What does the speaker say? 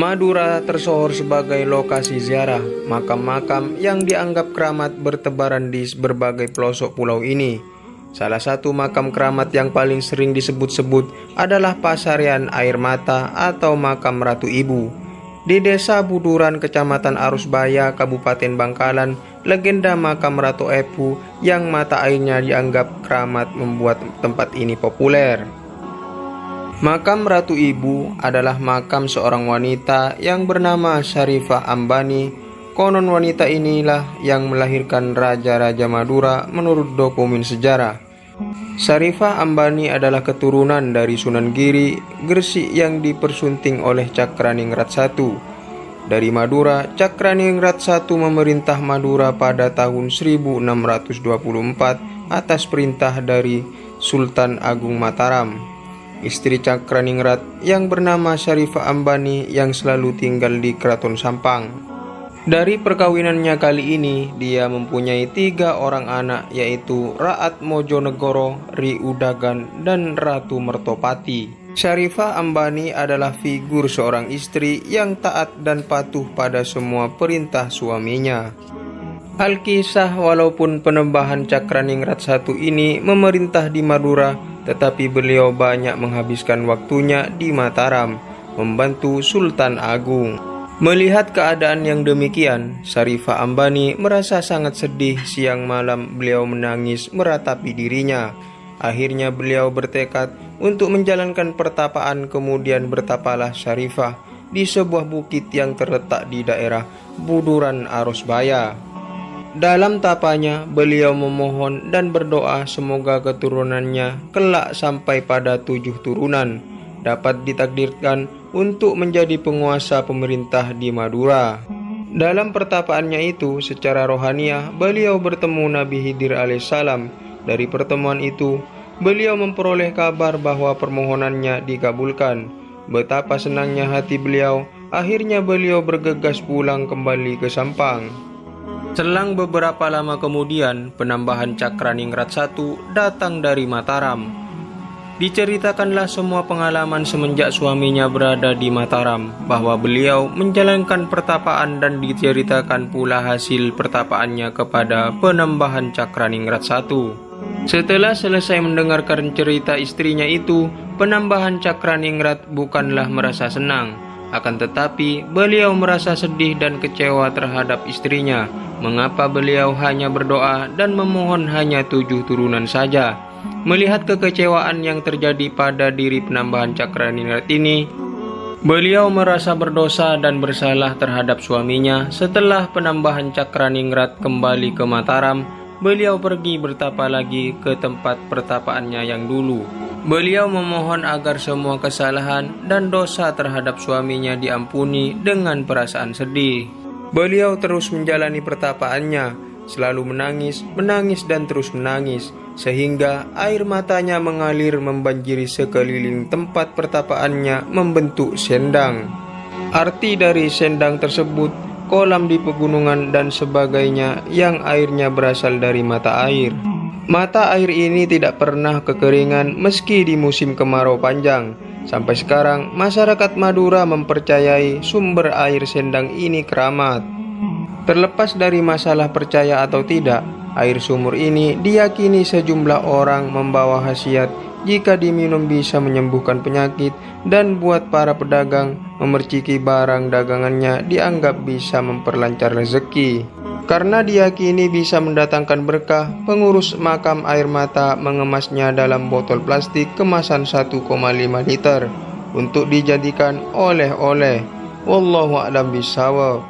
Madura tersohor sebagai lokasi ziarah makam-makam yang dianggap keramat bertebaran di berbagai pelosok pulau ini. Salah satu makam keramat yang paling sering disebut-sebut adalah Pasarian Air Mata atau makam Ratu Ibu. Di Desa Buduran, Kecamatan Arusbaya, Kabupaten Bangkalan, legenda makam Ratu Epu yang mata airnya dianggap keramat membuat tempat ini populer. Makam Ratu Ibu adalah makam seorang wanita yang bernama Syarifah Ambani. Konon wanita inilah yang melahirkan Raja-Raja Madura menurut dokumen sejarah. Syarifah Ambani adalah keturunan dari Sunan Giri, Gresik yang dipersunting oleh Cakraningrat I. Dari Madura, Cakraningrat I memerintah Madura pada tahun 1624 atas perintah dari Sultan Agung Mataram. Istri Cakraningrat yang bernama Syarifah Ambani yang selalu tinggal di Keraton Sampang. Dari perkawinannya kali ini, dia mempunyai 3 orang anak, yaitu Raat Mojonegoro, Ri Udagan, dan Ratu Mertopati. Syarifah Ambani adalah figur seorang istri yang taat dan patuh pada semua perintah suaminya. Alkisah, walaupun Penembahan Cakraningrat I ini memerintah di Madura, tetapi beliau banyak menghabiskan waktunya di Mataram, membantu Sultan Agung. Melihat keadaan yang demikian, Syarifah Ambani merasa sangat sedih. Siang malam beliau menangis meratapi dirinya. Akhirnya beliau bertekad untuk menjalankan pertapaan. Kemudian bertapalah Syarifah di sebuah bukit yang terletak di daerah Buduran Arusbaya. Dalam tapanya, beliau memohon dan berdoa semoga keturunannya kelak sampai pada 7 turunan dapat ditakdirkan untuk menjadi penguasa pemerintah di Madura. Dalam pertapaannya itu, secara rohaniah, beliau bertemu Nabi Khidir alaihissalam. Dari pertemuan itu, beliau memperoleh kabar bahwa permohonannya dikabulkan. Betapa senangnya hati beliau. Akhirnya beliau bergegas pulang kembali ke Sampang. Selang beberapa lama kemudian, Penambahan Cakraningrat I datang dari Mataram. Diceritakanlah semua pengalaman semenjak suaminya berada di Mataram, bahwa beliau menjalankan pertapaan, dan diceritakan pula hasil pertapaannya kepada Penambahan Cakraningrat I. Setelah selesai mendengarkan cerita istrinya itu, Penambahan Cakraningrat bukanlah merasa senang. Akan tetapi, beliau merasa sedih dan kecewa terhadap istrinya. Mengapa beliau hanya berdoa dan memohon hanya 7 turunan saja? Melihat kekecewaan yang terjadi pada diri Penambahan Cakraningrat ini, beliau merasa berdosa dan bersalah terhadap suaminya. Setelah Penambahan Cakraningrat kembali ke Mataram, beliau pergi bertapa lagi ke tempat pertapaannya yang dulu. Beliau memohon agar semua kesalahan dan dosa terhadap suaminya diampuni dengan perasaan sedih. Beliau terus menjalani pertapaannya, selalu menangis dan terus menangis, sehingga air matanya mengalir membanjiri sekeliling tempat pertapaannya membentuk sendang. Arti dari sendang tersebut, kolam di pegunungan dan sebagainya yang airnya berasal dari mata air. Mata air ini tidak pernah kekeringan meski di musim kemarau panjang. Sampai sekarang, masyarakat Madura mempercayai sumber air sendang ini keramat. Terlepas dari masalah percaya atau tidak, air sumur ini diyakini sejumlah orang membawa khasiat jika diminum bisa menyembuhkan penyakit, dan buat para pedagang memerciki barang dagangannya dianggap bisa memperlancar rezeki. Karena diyakini bisa mendatangkan berkah, pengurus makam Air Mata mengemasnya dalam botol plastik kemasan 1,5 liter untuk dijadikan oleh-oleh. Wallahu a'lam bishawab.